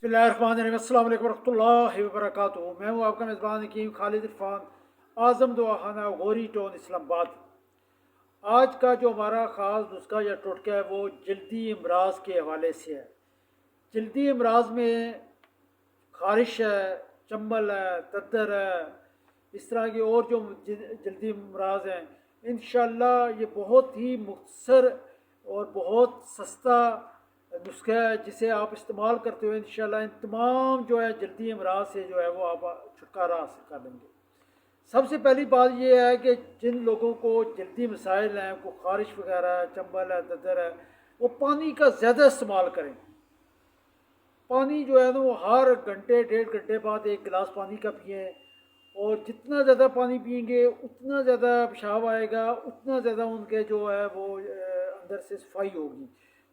बिस्मिल्लाहिर्रहमानिर्रहीम, अस्सलाम वालेकुम रहमतुल्लाहि व बरकातुहू। मैं हूँ आपका मेज़बान हकीम खालिद इरफान, आज़म दवाखाना गौरी टाउन इस्लामाबाद। आज का जो हमारा ख़ास नुस्खा या टोटका है वो जल्दी अमराज के हवाले से है। जल्दी अमराज में खारिश है, चंबल है, दद्दर है, इस तरह के और जो जल्दी अमराज हैं, इंशाअल्लाह ये बहुत ही मुख्तसर और बहुत सस्ता नुस्खा है जिसे आप इस्तेमाल करते हुए इंशाअल्लाह इन तमाम जो है जल्दी अमराज से जो है वो आप छुटकारा हासिल कर लेंगे। सबसे पहली बात यह है कि जिन लोगों को जल्दी मसाइल हैं, को खारिश वगैरह है, चंबल है, ददर है, वो पानी का ज़्यादा इस्तेमाल करें। पानी जो है ना वो हर घंटे डेढ़ घंटे बाद एक गिलास पानी का पिए, और जितना ज़्यादा पानी पिएंगे उतना ज़्यादा पेशाब आएगा, उतना ज़्यादा उनके जो है वो अंदर से सफाई होगी।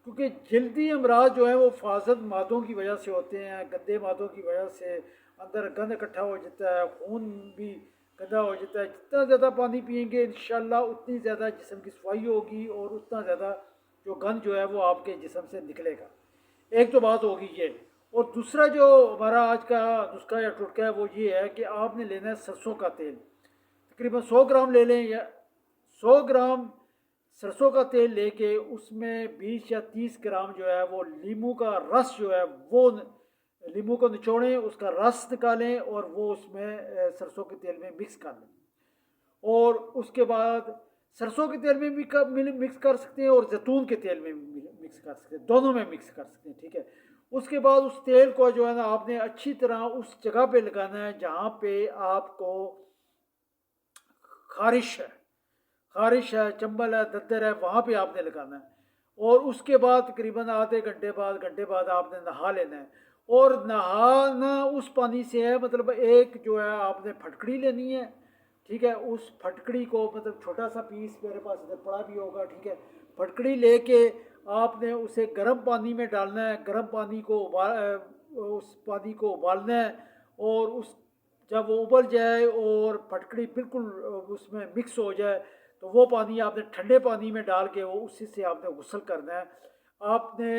क्योंकि जल्दी अमराज जो है वो फाजत मादों की वजह से होते हैं, गंदे मादों की वजह से अंदर गंद इकट्ठा हो जाता है, खून भी गंदा हो जाता है। जितना ज़्यादा पानी पिएंगे इंशाल्लाह उतनी ज़्यादा जिस्म की सफाई होगी और उतना ज़्यादा जो गंद जो है वो आपके जिस्म से निकलेगा। एक तो बात होगी ये। और दूसरा जो हमारा आज का नुस्खा या टोटका है वो ये है कि आपने लेना है सरसों का तेल। तकरीबन 100 ग्राम ले लें, या 100 ग्राम सरसों का तेल लेके उसमें 20 या 30 ग्राम जो है वो नींबू का रस जो है वो नींबू को निचोड़ें, उसका रस निकालें और वो उसमें सरसों के तेल में मिक्स कर लें। और उसके बाद सरसों के तेल में भी मिक्स कर सकते हैं और जैतून के तेल में भी मिक्स कर सकते हैं, दोनों में मिक्स कर सकते हैं, ठीक है। उसके बाद उस तेल को जो है ना आपने अच्छी तरह उस जगह पे लगाना है जहाँ पे आपको खारिश है, चंबल है, दद्दर है, वहाँ पे आपने लगाना है। और उसके बाद तकरीबन आधे घंटे बाद आपने नहा लेना है। और नहाना उस पानी से है, मतलब एक जो है आपने फटकड़ी लेनी है, ठीक है। उस फटकड़ी को मतलब छोटा सा पीस मेरे पास इधर पड़ा भी होगा, ठीक है। फटकड़ी लेके आपने उसे गर्म पानी में डालना है, गर्म पानी को उस पानी को उबालना है। और उस जब वो उबल जाए और फटकड़ी बिल्कुल उसमें मिक्स हो जाए तो वो पानी आपने ठंडे पानी में डाल के वो उसी से आपने गुस्ल करना है। आपने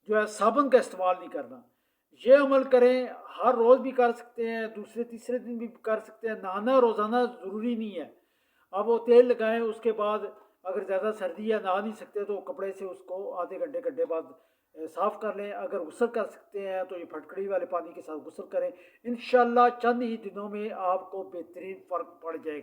जो है साबुन का इस्तेमाल नहीं करना। ये अमल करें, हर रोज़ भी कर सकते हैं, दूसरे तीसरे दिन भी कर सकते हैं। नहाना रोज़ाना ज़रूरी नहीं है। अब वो तेल लगाएं, उसके बाद अगर ज़्यादा सर्दी है नहा नहीं सकते तो कपड़े से उसको आधे घंटे बाद साफ़ कर लें। अगर गुस्ल कर सकते हैं तो ये फटकड़ी वाले पानी के साथ गुस्ल करें। इंशाल्लाह चंद ही दिनों में आपको बेहतरीन फ़र्क पड़ जाएगा।